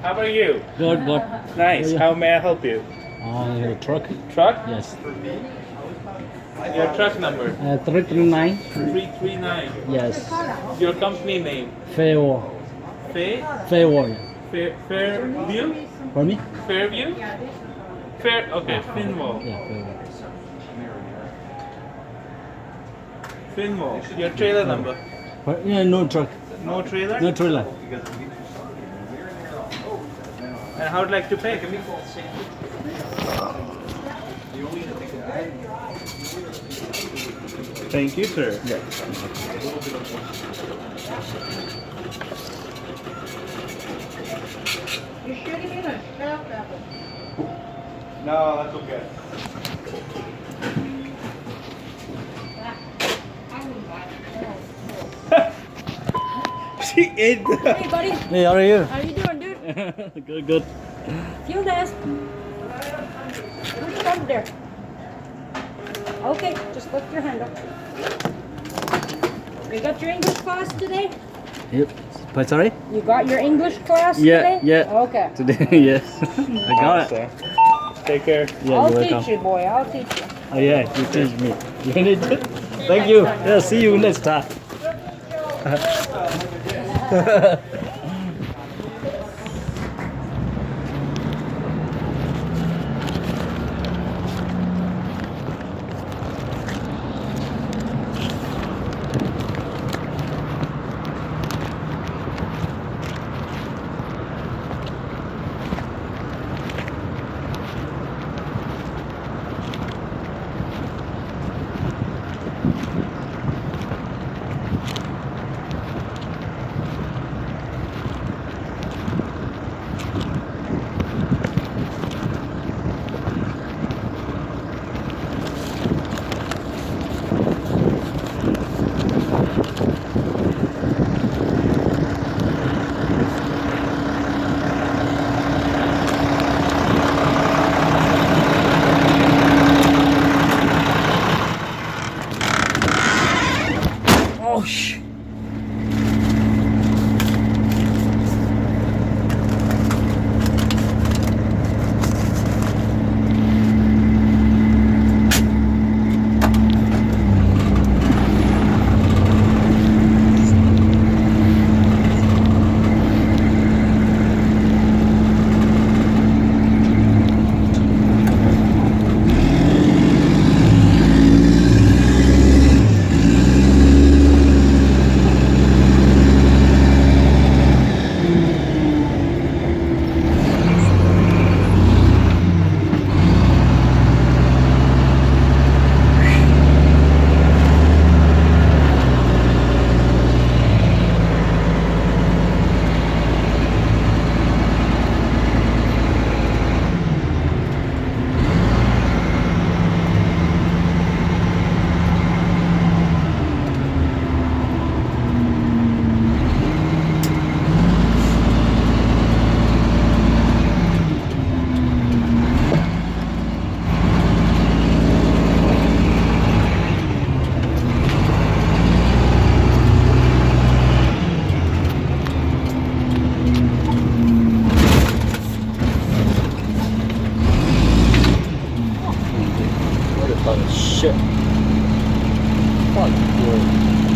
How about you? Good, good. Nice. How may I help you? Truck. Truck? Yes. Your truck number? 339. 339. Yes. Your company name? Fairwall. Fairwall. Fairview? For me? Fairview? Okay, Finwall. Yeah, Fairwall. Finwall. Your trailer number? Yeah, no truck. No trailer? No trailer. And how would you like to pay? Thank you, sir. You should have been a shell pepper. No, that's okay. She ate the... Hey, buddy. Hey, how are you? How you doing, dude? Good, good. Fuel desk. Push it under there. Okay, just lift your hand up. You got your English class today? Yep. Sorry? You got your English class Yeah, today? yeah. Okay. Today, yes. I got it. Take care. Yeah, I'll you're teach welcome. you, boy. I'll teach you. Oh yeah, you teach me. You need to. Thank you. Yeah, see you next time. Oh shit. What a shit. Fuck you.